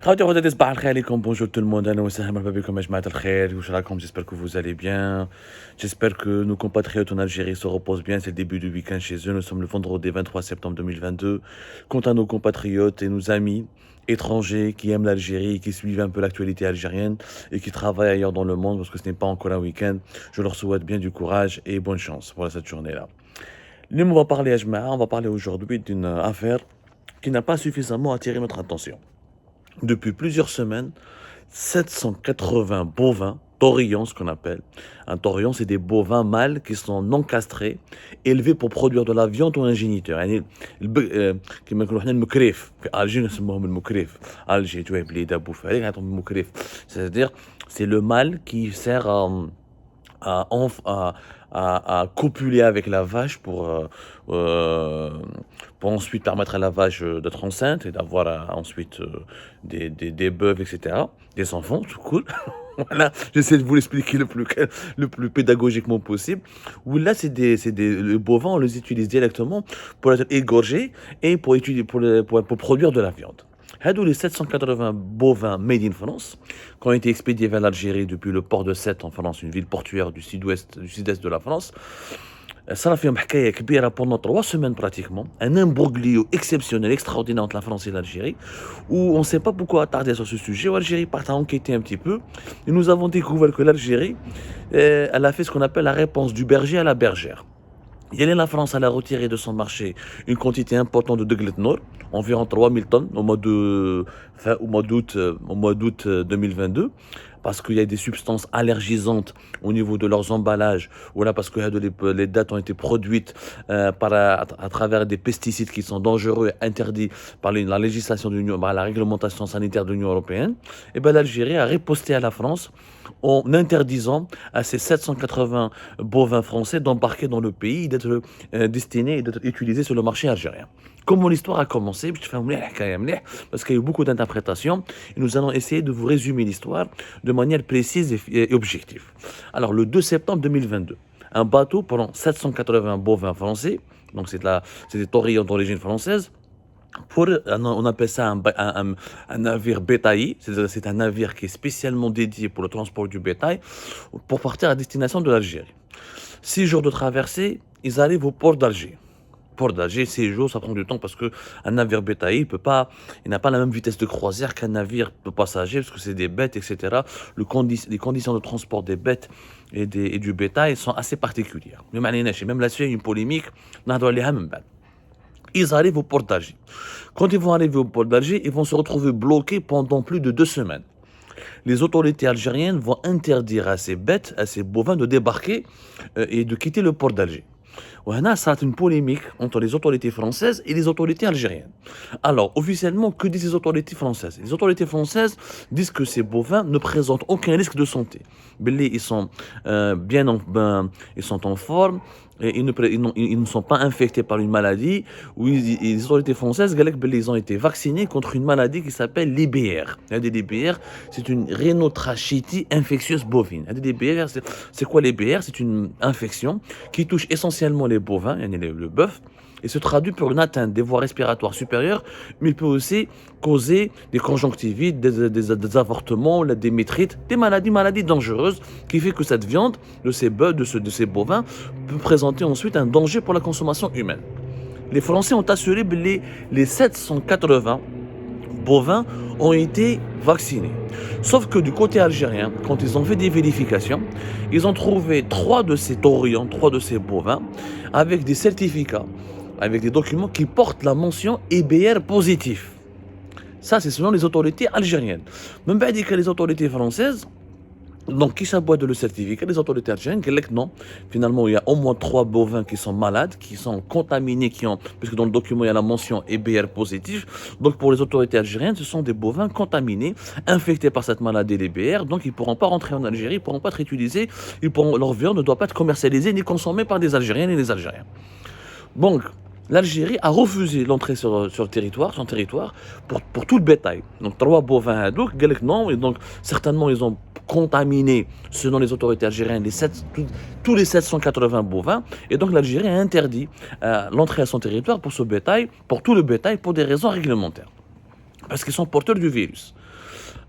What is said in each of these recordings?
Khawti ghouda صباح الخير عليكم bonjour tout le monde أهلا وسهلا مرحبا بكم يا جماعة الخير واش راكم j'espère que vous allez bien j'espère que nos compatriotes en Algérie se reposent bien c'est le début du week-end chez eux nous sommes le vendredi 23 septembre 2022 quant à nos compatriotes et nos amis étrangers qui aiment l'Algérie qui suivent un peu l'actualité algérienne et qui travaillent ailleurs dans le monde parce que ce n'est pas encore un week-end je leur souhaite bien du courage et bonne chance pour cette journée-là. Nous on va parler à Jma'a, on va parler aujourd'hui d'une affaire qui n'a pas suffisamment attiré notre attention. Depuis plusieurs semaines, 780 bovins, taurillons ce qu'on appelle. Un taurillon, c'est des bovins mâles qui sont non castrés, élevés pour produire de la viande ou un géniteur. يعني كما نقولوا حنا المكريف في Alger نسموهم المكريف. Alger tu vois بلاد ابو فارغ عندهم المكريف. C'est-à-dire c'est le mâle qui sert à, enf- à, à copuler avec la vache euh, pour ensuite permettre à la vache d'être enceinte et d'avoir ensuite des bœufs, etc. Des enfants, tout cool. Voilà, j'essaie de vous l'expliquer le plus pédagogiquement possible. Où là, les bovins, on les utilise directement pour être égorgés et pour produire de la viande. Hadou les 780 bovins made in France, qui ont été expédiés vers l'Algérie depuis le port de Sète en France, une ville portuaire du sud-est de la France. Ça a fait une كبيرة pendant 3 semaines pratiquement, un imbroglio exceptionnel, extraordinaire entre la France et l'Algérie, où on ne sait pas pourquoi attarder sur ce sujet, où l'Algérie part à enquêter un petit peu, et nous avons découvert que l'Algérie, elle a fait ce qu'on appelle la réponse du berger à la bergère. La France a retiré de son marché une quantité importante de Deglet Nord, environ 3000 tonnes au mois d'août 2022, parce qu'il y a des substances allergisantes au niveau de leurs emballages, ou là parce que les dates ont été produites à travers des pesticides qui sont dangereux et interdits par la législation de l'Union, par la réglementation sanitaire de l'Union européenne. Et bien l'Algérie a riposté à la France en interdisant à ces 780 bovins français d'embarquer dans le pays, d'être destinés et d'être utilisés sur le marché algérien. Comment l'histoire a commencé, parce qu'il y a eu beaucoup d'interprétations, et nous allons essayer de vous résumer l'histoire de manière précise et objective. Alors, le 2 septembre 2022, un bateau pendant 780 bovins français, donc c'est des taurillons d'origine française, on appelle ça un navire bétail, c'est un navire qui est spécialement dédié pour le transport du bétail, pour partir à destination de l'Algérie. 6 jours de traversée, ils arrivent au port d'Alger. Port d'Alger, 6 jours, ça prend du temps parce qu'un navire bétail, il n'a pas la même vitesse de croisière qu'un navire de passagers, parce que c'est des bêtes, etc. Les conditions de transport des bêtes et du bétail sont assez particulières. Même là-dessus, il y a une polémique. Ils arrivent au port d'Alger. Quand ils vont arriver au port d'Alger, ils vont se retrouver bloqués pendant plus de 2 semaines. Les autorités algériennes vont interdire à ces bêtes, à ces bovins de débarquer et de quitter le port d'Alger. Ça a une polémique entre les autorités françaises et les autorités algériennes. Alors, officiellement, que disent les autorités françaises? Les autorités françaises disent que ces bovins ne présentent aucun risque de santé. Ils sont ils sont en forme, et ils ne sont pas infectés par une maladie. Les autorités françaises ils ont été vaccinés contre une maladie qui s'appelle l'IBR. L'IBR, c'est une rhinotrachite infectieuse bovine. L'IBR, c'est quoi l'IBR? C'est une infection qui touche essentiellement les bovins, le bœuf, et se traduit par une atteinte des voies respiratoires supérieures, mais il peut aussi causer des conjonctivites, des avortements, des métrites, des maladies dangereuses, qui fait que cette viande de ces bœufs, de ces bovins, peut présenter ensuite un danger pour la consommation humaine. Les Français ont assuré que les 780 bovins ont été vaccinés. Sauf que du côté algérien, quand ils ont fait des vérifications, ils ont trouvé 3 de ces taurillons, 3 de ces bovins, avec des certificats, avec des documents qui portent la mention IBR positif. Ça, c'est selon les autorités algériennes. Même pas dit que les autorités françaises, donc qui s'aboient de le certificat, les autorités algériennes, disent que non. Finalement, il y a au moins 3 bovins qui sont malades, qui sont contaminés, puisque dans le document, il y a la mention EBR positif. Donc pour les autorités algériennes, ce sont des bovins contaminés, infectés par cette maladie, l'EBR. Donc ils ne pourront pas rentrer en Algérie, ils ne pourront pas être utilisés, leur viande ne doit pas être commercialisée ni consommée par des Algériennes et des Algériens. Donc, l'Algérie a refusé l'entrée sur son territoire, pour tout le bétail. Donc 3 bovins à donc, non, et donc certainement ils ont contaminé, selon les autorités algériennes, tous les 780 bovins, et donc l'Algérie a interdit l'entrée à son territoire pour ce bétail, pour tout le bétail, pour des raisons réglementaires. Parce qu'ils sont porteurs du virus.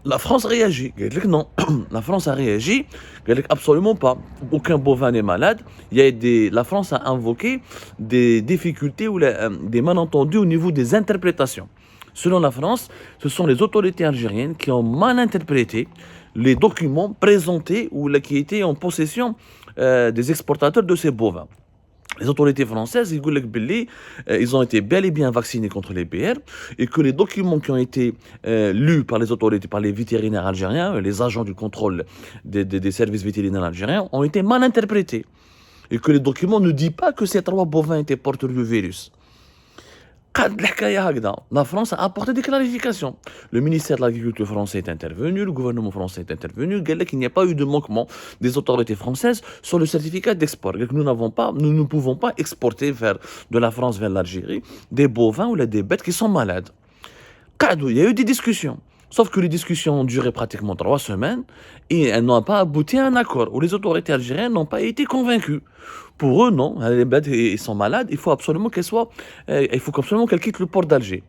La France réagit. Elle dit non. La France a réagi. Elle dit absolument pas. Aucun bovin n'est malade. La France a invoqué des difficultés ou des malentendus au niveau des interprétations. Selon la France, ce sont les autorités algériennes qui ont mal interprété les documents présentés ou qui étaient en possession des exportateurs de ces bovins. Les autorités françaises, ils ont été bel et bien vaccinés contre les BR et que les documents qui ont été lus par les autorités, par les vétérinaires algériens, les agents du contrôle des services vétérinaires algériens, ont été mal interprétés. Et que les documents ne disent pas que ces 3 bovins étaient porteurs du virus. La France a apporté des clarifications. Le ministère de l'Agriculture français est intervenu, le gouvernement français est intervenu. Il dit qu'il n'y a pas eu de manquement des autorités françaises sur le certificat d'export. Nous ne pouvons pas exporter de la France vers l'Algérie des bovins ou des bêtes qui sont malades. Il y a eu des discussions. Sauf que les discussions ont duré pratiquement 3 semaines et elles n'ont pas abouti à un accord où les autorités algériennes n'ont pas été convaincues. Pour eux, non, les bêtes sont malades, il faut absolument qu'elles quittent le port d'Alger.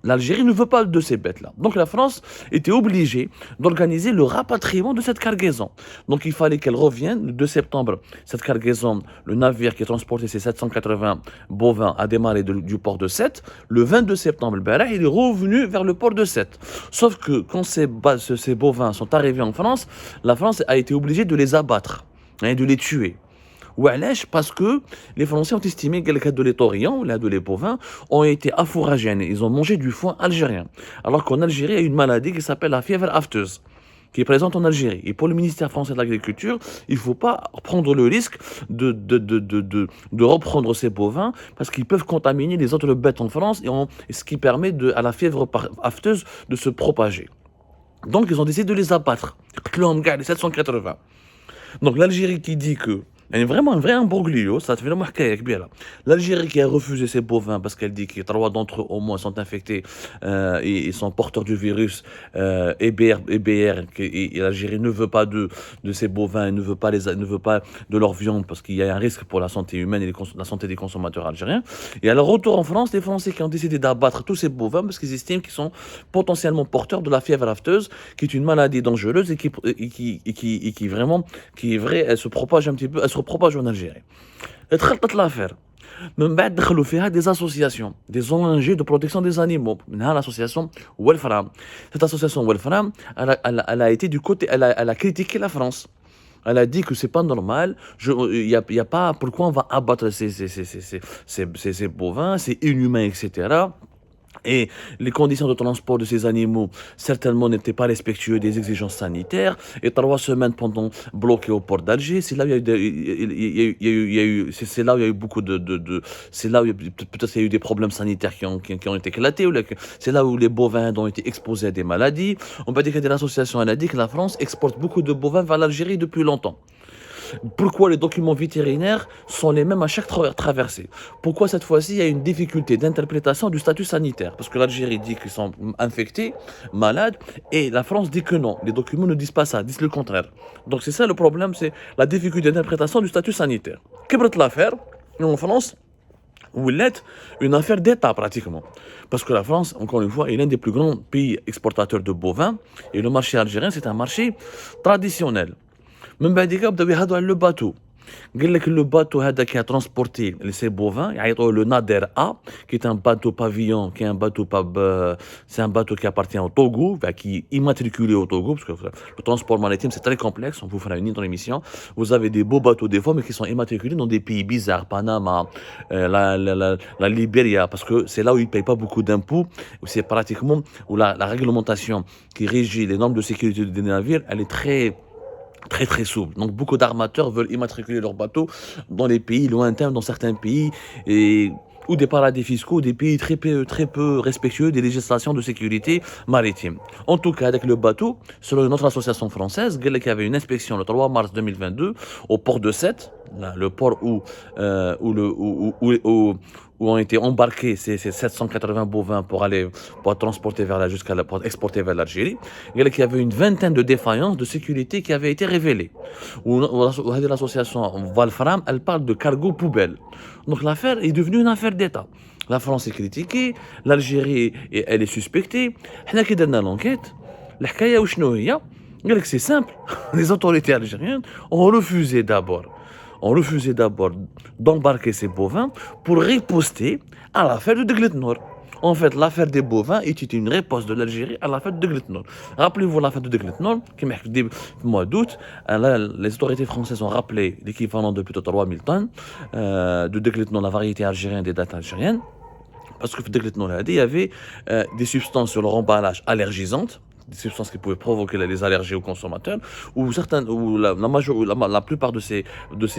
L'Algérie ne veut pas de ces bêtes-là. Donc la France était obligée d'organiser le rapatriement de cette cargaison. Donc il fallait qu'elle revienne le 2 septembre. Cette cargaison, le navire qui a transporté ces 780 bovins a démarré du port de Sète. Le 22 septembre, il est revenu vers le port de Sète. Sauf que quand ces bovins sont arrivés en France, la France a été obligée de les abattre, de les tuer. Parce que les Français ont estimé que les cas de lait taurillon, les bovins, ont été afouragènes. Ils ont mangé du foin algérien. Alors qu'en Algérie, il y a une maladie qui s'appelle la fièvre afteuse, qui est présente en Algérie. Et pour le ministère français de l'Agriculture, il ne faut pas prendre le risque de reprendre ces bovins parce qu'ils peuvent contaminer les autres bêtes en France, et ce qui permet à la fièvre afteuse de se propager. Donc, ils ont décidé de les abattre. Les 780. Donc, l'Algérie qui dit que vraiment un vrai imbroglio, ça te fait le l'Algérie qui a refusé ces bovins parce qu'elle dit que 3 d'entre eux au moins sont infectés et sont porteurs du virus EBR, et l'Algérie ne veut pas de ces bovins, ne veut pas de leur viande parce qu'il y a un risque pour la santé humaine et la santé des consommateurs algériens. Et à leur retour en France, les Français qui ont décidé d'abattre tous ces bovins parce qu'ils estiment qu'ils sont potentiellement porteurs de la fièvre afteuse, qui est une maladie dangereuse et qui vraiment, qui est vraie, elle se propage un petit peu, propage en Algérie. اتخلطت l'affaire. من بعد دخلوا فيها des associations, des ONG de protection des animaux. L'association Welfram. Cette association Welfram, elle a été du côté, elle a critiqué la France. Elle a dit que c'est pas normal, il y a pas, pourquoi on va abattre ces bovins, c'est inhumain, etc. Et les conditions de transport de ces animaux, certainement, n'étaient pas respectueuses des exigences sanitaires. Et 3 semaines pendant bloqués au port d'Alger, c'est là où il y a eu, c'est là où il y a eu beaucoup c'est là où peut-être il y a eu des problèmes sanitaires qui ont été éclatés. C'est là où les bovins ont été exposés à des maladies. On peut dire que l'association, elle a dit que la France exporte beaucoup de bovins vers l'Algérie depuis longtemps. Pourquoi les documents vétérinaires sont les mêmes à chaque traversée? Pourquoi cette fois-ci il y a une difficulté d'interprétation du statut sanitaire? Parce que l'Algérie dit qu'ils sont infectés, malades, et la France dit que non. Les documents ne disent pas ça, disent le contraire. Donc c'est ça le problème, c'est la difficulté d'interprétation du statut sanitaire. Qu'est-ce que l'affaire en France? Où il est une affaire d'État pratiquement. Parce que la France, encore une fois, est l'un des plus grands pays exportateurs de bovins, et le marché algérien, c'est un marché traditionnel. من بعد بداو يهضروا على لو باتو قال لك لو باتو هذا qui a transporté ces bovins يعيطوا le Nader A qui est un bateau pavillon qui est un bateau c'est un bateau qui appartient au Togo qui est immatriculé au Togo parce que le transport maritime c'est très complexe, on vous fera une autre émission. Vous avez des beaux bateaux des fois mais qui sont immatriculés dans des pays bizarres, Panama, la Libéria, parce que c'est là où ils payent pas beaucoup d'impôts, où c'est pratiquement où la réglementation qui régit les normes de sécurité des navires, elle est très souple. Donc beaucoup d'armateurs veulent immatriculer leurs bateaux dans les pays lointains, dans certains pays, ou des paradis fiscaux, des pays très peu respectueux des législations de sécurité maritime. En tout cas, avec le bateau, selon une autre association française, il y avait une inspection le 3 mars 2022 au port de Sète, le port où ont été embarqués ces 780 bovins pour transporter pour exporter vers l'Algérie. Il y avait une vingtaine de défaillances de sécurité qui avaient été révélées. L'association Welfram, elle parle de cargo poubelle. Donc l'affaire est devenue une affaire d'État. La France est critiquée, l'Algérie, elle est suspectée. On a qui donne l'enquête. الحكايه وشنو هي؟ قال لك c'est simple. Les autorités algériennes ont refusé d'abord d'embarquer ces bovins pour riposter à l'affaire de Degletnor. En fait, l'affaire des bovins était une réponse de l'Algérie à l'affaire de Degletnor. Rappelez-vous l'affaire de Degletnor, qui m'a dit au mois d'août, les autorités françaises ont rappelé l'équivalent de plutôt 3000 tonnes de Degletnor, la variété algérienne des dattes algériennes, parce que Degletnor il y avait des substances sur leur emballage allergisantes, des substances qui pouvaient provoquer les allergies aux consommateurs, ou la plupart de ces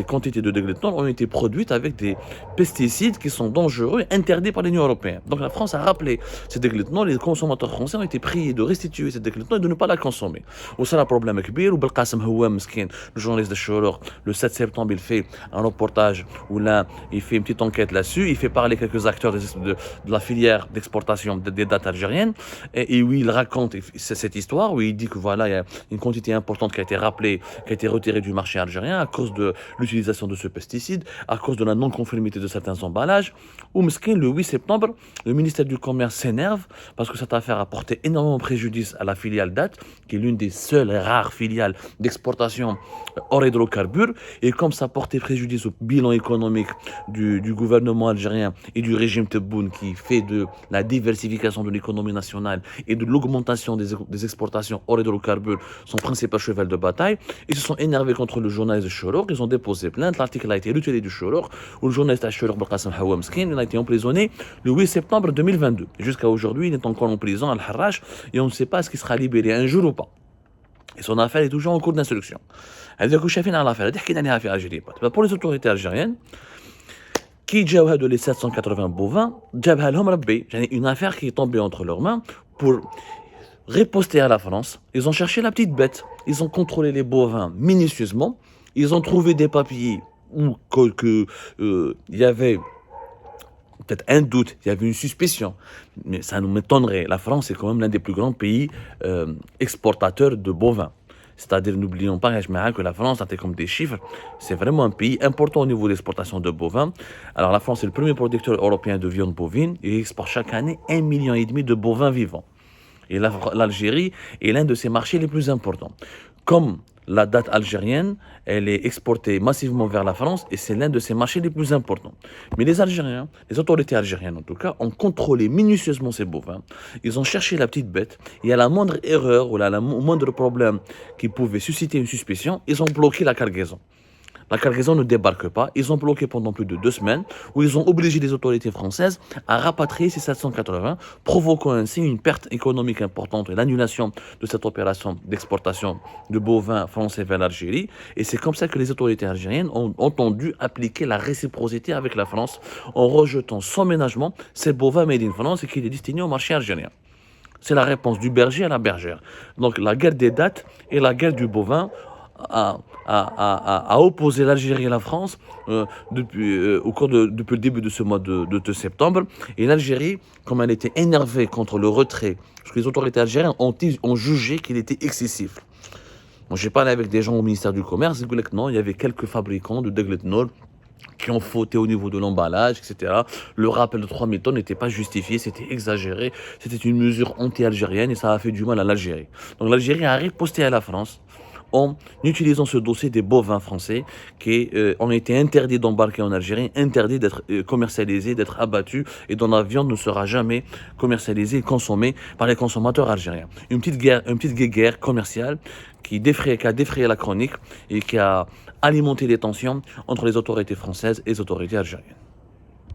quantités de dégléthanol ont été produites avec des pesticides qui sont dangereux, interdits par l'Union européenne. Donc la France a rappelé ces dégléthanol, les consommateurs français ont été priés de restituer ces dégléthanol et de ne pas la consommer. Ou ça, le problème est كبير. وبالقاسم هو مسكين, le journaliste de Chorour, le 7 septembre, il fait un reportage où là, il fait une petite enquête là-dessus, il fait parler quelques acteurs de la filière d'exportation des dattes algériennes, et où il raconte cette histoire où il dit que voilà, il y a une quantité importante qui a été rappelée, qui a été retirée du marché algérien à cause de l'utilisation de ce pesticide, à cause de la non-conformité de certains emballages. Ou mesquin, le 8 septembre, le ministère du Commerce s'énerve parce que cette affaire a porté énormément de préjudice à la filiale DAT, qui est l'une des seules et rares filiales d'exportation hors hydrocarbures. Et comme ça portait préjudice au bilan économique du gouvernement algérien et du régime Tebboune, qui fait de la diversification de l'économie nationale et de l'augmentation des exportations hors hydrocarbures son principal cheval de bataille, ils se sont énervés contre le journaliste de Chorour, ils ont déposé plainte, l'article a été retiré du Chorour, où le journaliste de Chorour, Belkacem Hawa Mskin, il a été emprisonné le 8 septembre 2022. Jusqu'à aujourd'hui, il est encore en prison à Al-Harrach et on ne sait pas ce qu'il sera libéré un jour ou pas. Et son affaire est toujours en cours d'instruction. Pour les autorités algériennes, qui جاو هادو les 780 bovins, جابها لهم ربي, une affaire qui est tombée entre leurs mains pour riposter à la France. Ils ont cherché la petite bête, ils ont contrôlé les bovins minutieusement, ils ont trouvé des papiers où il y avait peut-être un doute, il y avait une suspicion, mais ça nous m'étonnerait. La France est quand même l'un des plus grands pays exportateurs de bovins. C'est-à-dire, n'oublions pas que la France, comme des chiffres, c'est vraiment un pays important au niveau de l'exportation de bovins. Alors la France est le premier producteur européen de viande bovine et exporte chaque année 1,5 million de bovins vivants. Et l'Algérie est l'un de ses marchés les plus importants. Comme la date algérienne, elle est exportée massivement vers la France et c'est l'un de ses marchés les plus importants. Mais les Algériens, les autorités algériennes en tout cas, ont contrôlé minutieusement ces bovins. Ils ont cherché la petite bête et à la moindre erreur ou à la moindre problème qui pouvait susciter une suspicion, ils ont bloqué la cargaison. La cargaison ne débarque pas. Ils ont bloqué pendant plus de 2 semaines où ils ont obligé les autorités françaises à rapatrier ces 780, provoquant ainsi une perte économique importante et l'annulation de cette opération d'exportation de bovins français vers l'Algérie. Et c'est comme ça que les autorités algériennes ont entendu appliquer la réciprocité avec la France en rejetant sans ménagement ces bovins made in France et qui est destiné au marché algérien. C'est la réponse du berger à la bergère. Donc la guerre des dattes et la guerre du bovin a opposé l'Algérie et la France depuis le début de ce mois de septembre. Et l'Algérie, comme elle était énervée contre le retrait, parce que les autorités algériennes ont jugé qu'il était excessif. Moi, j'ai parlé avec des gens au ministère du Commerce, ils disaient que non, il y avait quelques fabricants de dégléthanol qui ont fauté au niveau de l'emballage, etc. Le rappel de 3000 tonnes n'était pas justifié, c'était exagéré, c'était une mesure anti-algérienne et ça a fait du mal à l'Algérie. Donc l'Algérie a riposté à la France en utilisant ce dossier des bovins français qui ont été interdits d'embarquer en Algérie, interdits d'être commercialisés, d'être abattus, et dont la viande ne sera jamais commercialisée et consommée par les consommateurs algériens. Une petite guerre commerciale qui a défrayé la chronique et qui a alimenté les tensions entre les autorités françaises et les autorités algériennes.